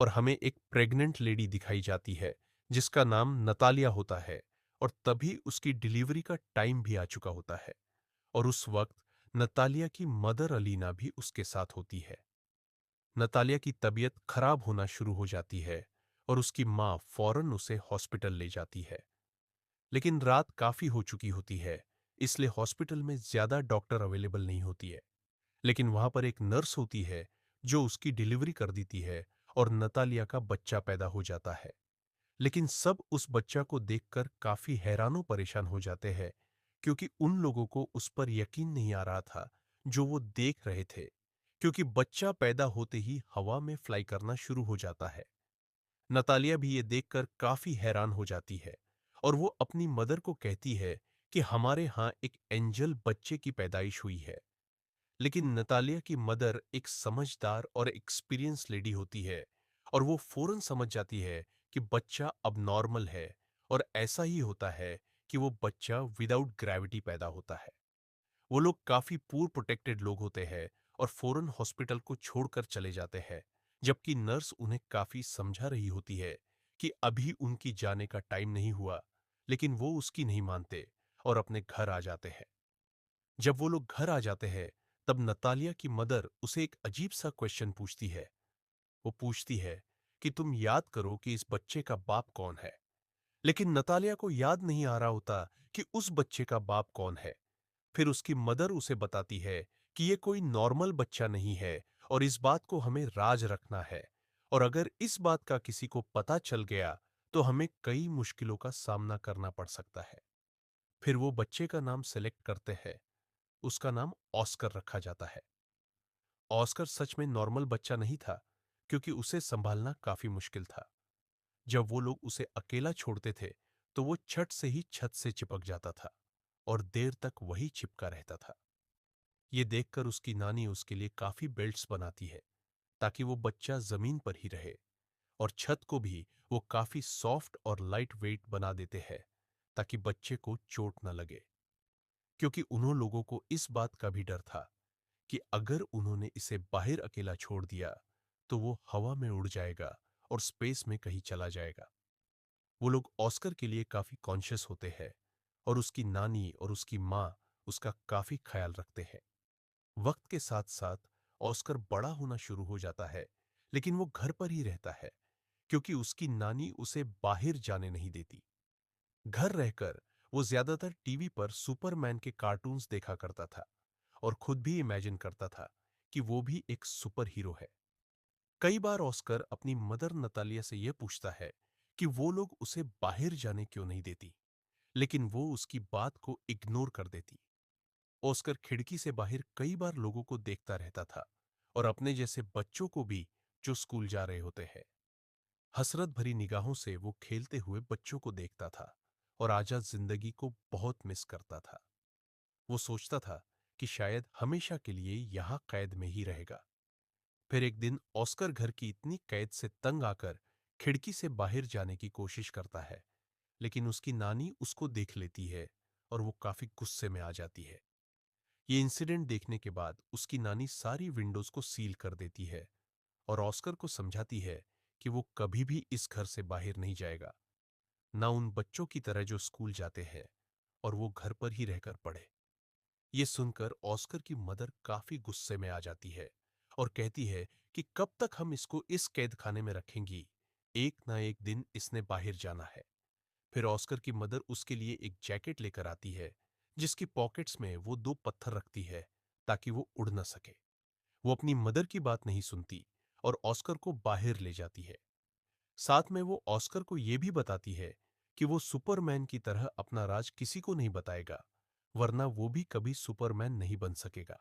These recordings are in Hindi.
और हमें एक प्रेग्नेंट लेडी दिखाई जाती है जिसका नाम नतालिया होता है। और तभी उसकी डिलीवरी का टाइम भी आ चुका होता है। और उस वक्त नतालिया की मदर अलीना भी उसके साथ होती है। नतालिया की तबीयत खराब होना शुरू हो जाती है और उसकी माँ फौरन उसे हॉस्पिटल ले जाती है। लेकिन रात काफी हो चुकी होती है, इसलिए हॉस्पिटल में ज्यादा डॉक्टर अवेलेबल नहीं होती है। लेकिन वहां पर एक नर्स होती है जो उसकी डिलीवरी कर देती है और नतालिया का बच्चा पैदा हो जाता है। लेकिन सब उस बच्चा को देखकर काफी हैरानो परेशान हो जाते हैं, क्योंकि उन लोगों को उस पर यकीन नहीं आ रहा था जो वो देख रहे थे। क्योंकि बच्चा पैदा होते ही हवा में फ्लाई करना शुरू हो जाता है। नतालिया भी ये देखकर काफी हैरान हो जाती है और वो अपनी मदर को कहती है कि हमारे यहाँ एक एंजल बच्चे की पैदाइश हुई है। लेकिन नतालिया की मदर एक समझदार और एक्सपीरियंस लेडी होती है और वो फौरन समझ जाती है कि बच्चा अब नॉर्मल है और ऐसा ही होता है कि वो बच्चा विदाउट ग्रेविटी पैदा होता है। वो लोग काफी पूर प्रोटेक्टेड लोग होते हैं और फौरन हॉस्पिटल को छोड़कर चले जाते हैं, जबकि नर्स उन्हें काफी समझा रही होती है कि अभी उनकी जाने का टाइम नहीं हुआ। लेकिन वो उसकी नहीं मानते और अपने घर आ जाते हैं। जब वो लोग घर आ जाते हैं, तब नतालिया की मदर उसे एक अजीब सा क्वेश्चन पूछती है। वो पूछती है कि तुम याद करो कि इस बच्चे का बाप कौन है। लेकिन नतालिया को याद नहीं आ रहा होता कि उस बच्चे का बाप कौन है। फिर उसकी मदर उसे बताती है कि ये कोई नॉर्मल बच्चा नहीं है और इस बात को हमें राज रखना है। और अगर इस बात का किसी को पता चल गया तो हमें कई मुश्किलों का सामना करना पड़ सकता है। फिर वो बच्चे का नाम सेलेक्ट करते हैं। उसका नाम ऑस्कर रखा जाता है। ऑस्कर सच में नॉर्मल बच्चा नहीं था, क्योंकि उसे संभालना काफी मुश्किल था। जब वो लोग उसे अकेला छोड़ते थे तो वो छत से ही छत से चिपक जाता था और देर तक वही चिपका रहता था। ये देखकर उसकी नानी उसके लिए काफी बेल्ट्स बनाती है ताकि वो बच्चा जमीन पर ही रहे। और छत को भी वो काफी सॉफ्ट और लाइट वेट बना देते हैं ताकि बच्चे को चोट न लगे। क्योंकि उन्हों लोगों को इस बात का भी डर था कि अगर उन्होंने इसे बाहर अकेला छोड़ दिया तो वो हवा में उड़ जाएगा और स्पेस में कहीं चला जाएगा। वो लोग ऑस्कर के लिए काफी कॉन्शियस होते हैं और उसकी नानी और उसकी माँ उसका काफी ख्याल रखते हैं। वक्त के साथ साथ ऑस्कर बड़ा होना शुरू हो जाता है, लेकिन वो घर पर ही रहता है क्योंकि उसकी नानी उसे बाहर जाने नहीं देती। घर रहकर वो ज्यादातर टीवी पर सुपरमैन के कार्टून्स देखा करता था और खुद भी इमेजिन करता था कि वो भी एक सुपर हीरो है। कई बार ऑस्कर अपनी मदर नतालिया से यह पूछता है कि वो लोग उसे बाहर जाने क्यों नहीं देती, लेकिन वो उसकी बात को इग्नोर कर देती। ऑस्कर खिड़की से बाहर कई बार लोगों को देखता रहता था और अपने जैसे बच्चों को भी जो स्कूल जा रहे होते हैं। हसरत भरी निगाहों से वो खेलते हुए बच्चों को देखता था और आजाद जिंदगी को बहुत मिस करता था। वो सोचता था कि शायद हमेशा के लिए यहां कैद में ही रहेगा। फिर एक दिन ऑस्कर घर की इतनी कैद से तंग आकर खिड़की से बाहर जाने की कोशिश करता है, लेकिन उसकी नानी उसको देख लेती है और वो काफी गुस्से में आ जाती है। ये इंसिडेंट देखने के बाद उसकी नानी सारी विंडोज को सील कर देती है और ऑस्कर को समझाती है कि वो कभी भी इस घर से बाहर नहीं जाएगा, ना उन बच्चों की तरह जो स्कूल जाते हैं, और वो घर पर ही रहकर पढ़े। ये सुनकर ऑस्कर की मदर काफी गुस्से में आ जाती है और कहती है कि कब तक हम इसको इस कैद खाने में रखेंगी, एक ना एक दिन इसने बाहर जाना है। फिर ऑस्कर की मदर उसके लिए एक जैकेट लेकर आती है जिसकी पॉकेट्स में वो दो पत्थर रखती है ताकि वो उड़ न सके। वो अपनी मदर की बात नहीं सुनती और ऑस्कर को बाहर ले जाती है। साथ में वो ऑस्कर को ये भी बताती है कि वो सुपरमैन की तरह अपना राज किसी को नहीं बताएगा, वरना वो भी कभी सुपरमैन नहीं बन सकेगा।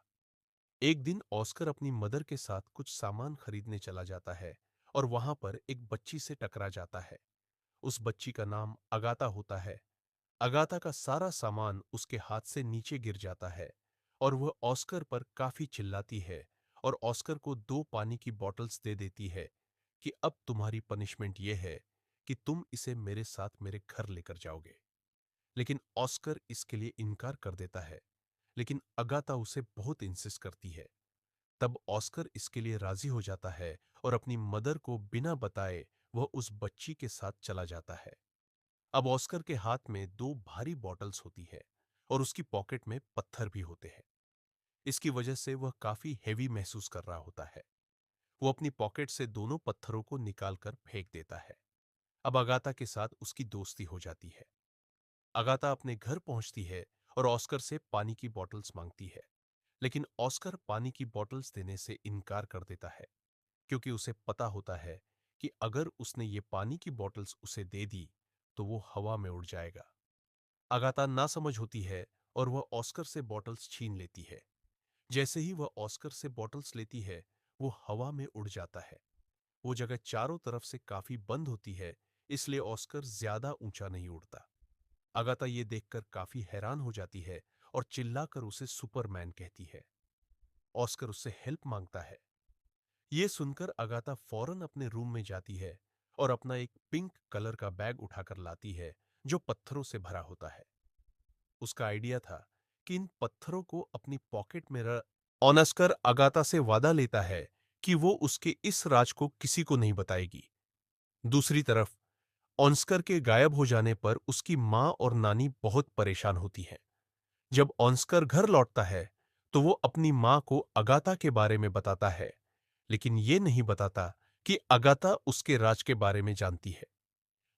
एक दिन ऑस्कर अपनी मदर के साथ कुछ सामान खरीदने चला जाता है और वहां पर एक बच्ची से टकरा जाता है। उस बच्ची का नाम अगाता होता है। अगाथा का सारा सामान उसके हाथ से नीचे गिर जाता है और वह ऑस्कर पर काफी चिल्लाती है और ऑस्कर को दो पानी की बॉटल्स दे देती है कि अब तुम्हारी पनिशमेंट यह है कि तुम इसे मेरे साथ मेरे घर लेकर जाओगे। लेकिन ऑस्कर इसके लिए इनकार कर देता है, लेकिन अगाथा उसे बहुत इंसिस्ट करती है। तब ऑस्कर इसके लिए राजी हो जाता है और अपनी मदर को बिना बताए वह उस बच्ची के साथ चला जाता है। अब ऑस्कर के हाथ में दो भारी बॉटल्स होती है और उसकी पॉकेट में पत्थर भी होते हैं। इसकी वजह से वह काफी हेवी महसूस कर रहा होता है। वो अपनी पॉकेट से दोनों पत्थरों को निकालकर फेंक देता है। अब अगाथा के साथ उसकी दोस्ती हो जाती है। अगाथा अपने घर पहुंचती है और ऑस्कर से पानी की बॉटल्स मांगती है, लेकिन ऑस्कर पानी की बॉटल्स देने से इनकार कर देता है, क्योंकि उसे पता होता है कि अगर उसने ये पानी की बॉटल्स उसे दे दी तो वो हवा में उड़ जाएगा। अगाथा नासमझ होती है और वह ऑस्कर से बॉटल्स छीन लेती है। जैसे ही वह ऑस्कर से बॉटल्स लेती है, वो हवा में उड़ जाता है। वो जगह चारों तरफ से काफी बंद होती है, इसलिए ऑस्कर ज्यादा ऊंचा नहीं उड़ता। अगाथा ये देखकर काफी हैरान हो जाती है और चिल्लाकर उसे सुपरमैन कहती है। ऑस्कर उससे हेल्प मांगता है। ये सुनकर अगाथा फौरन अपने रूम में जाती है और अपना एक पिंक कलर का बैग उठाकर लाती है जो पत्थरों से भरा होता है। उसका आइडिया था कि इन पत्थरों को अपनी पॉकेट में रख ऑनस्कर अगाथा से वादा लेता है कि वो उसके इस राज को किसी को नहीं बताएगी। दूसरी तरफ ऑस्कर के गायब हो जाने पर उसकी मां और नानी बहुत परेशान होती हैं। जब ऑस्कर घर लौटता है तो वो अपनी मां को अगाथा के बारे में बताता है, लेकिन ये नहीं बताता कि अगाथा उसके राज के बारे में जानती है।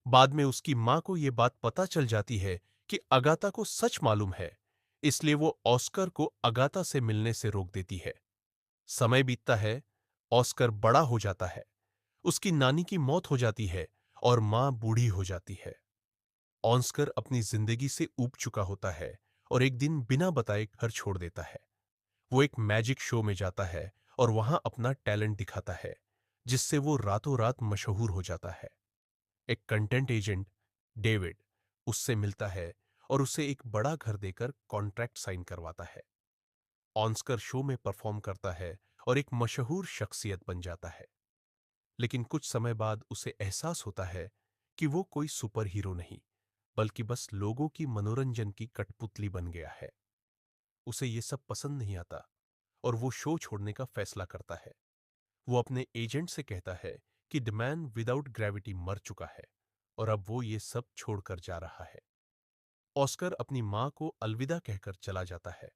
बाद में उसकी मां को यह बात पता चल जाती है कि अगाथा को सच मालूम है, इसलिए वो ऑस्कर को अगाथा से मिलने से रोक देती है। समय बीतता है, ऑस्कर बड़ा हो जाता है, उसकी नानी की मौत हो जाती है और मां बूढ़ी हो जाती है। ऑस्कर अपनी जिंदगी से ऊब चुका होता है और एक दिन बिना बताए घर छोड़ देता है। वो एक मैजिक शो में जाता है और वहां अपना टैलेंट दिखाता है, जिससे वो रातों रात मशहूर हो जाता है। एक कंटेंट एजेंट, डेविड, उससे मिलता है और उसे एक बड़ा घर देकर कॉन्ट्रैक्ट साइन करवाता है। ऑस्कर शो में परफॉर्म करता है और एक मशहूर शख्सियत बन जाता है। लेकिन कुछ समय बाद उसे एहसास होता है कि वो कोई सुपर हीरो नहीं, बल्कि बस लोगों की मनोरंजन की कठपुतली बन गया है। उसे ये सब पसंद नहीं आता और वो शो छोड़ने का फैसला करता है। वो अपने एजेंट से कहता है कि द मैन विदाउट ग्रेविटी मर चुका है और अब वो ये सब छोड़कर जा रहा है। ऑस्कर अपनी मां को अलविदा कहकर चला जाता है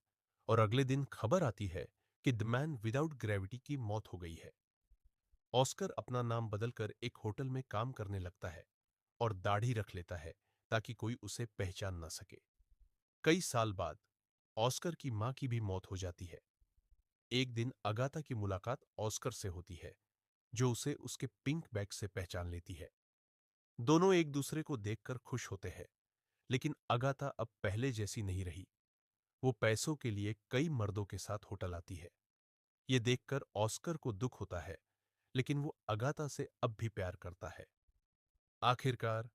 और अगले दिन खबर आती है कि द मैन विदाउट ग्रेविटी की मौत हो गई है। ऑस्कर अपना नाम बदलकर एक होटल में काम करने लगता है और दाढ़ी रख लेता है ताकि कोई उसे पहचान न सके। कई साल बाद ऑस्कर की मां की भी मौत हो जाती है। एक दिन अगाथा की मुलाकात ऑस्कर से होती है, जो उसे उसके पिंक बैग से पहचान लेती है। दोनों एक दूसरे को देखकर खुश होते हैं, लेकिन अगाथा अब पहले जैसी नहीं रही। वो पैसों के लिए कई मर्दों के साथ होटल आती है। ये देखकर ऑस्कर को दुख होता है, लेकिन वो अगाथा से अब भी प्यार करता है। आखिरकार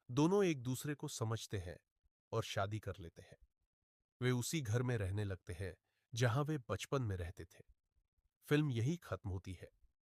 दोनों एक दूसरे को समझते हैं और शादी कर लेते हैं। वे उसी घर में रहने लगते हैं जहां वे बचपन में रहते थे। फिल्म यही खत्म होती है।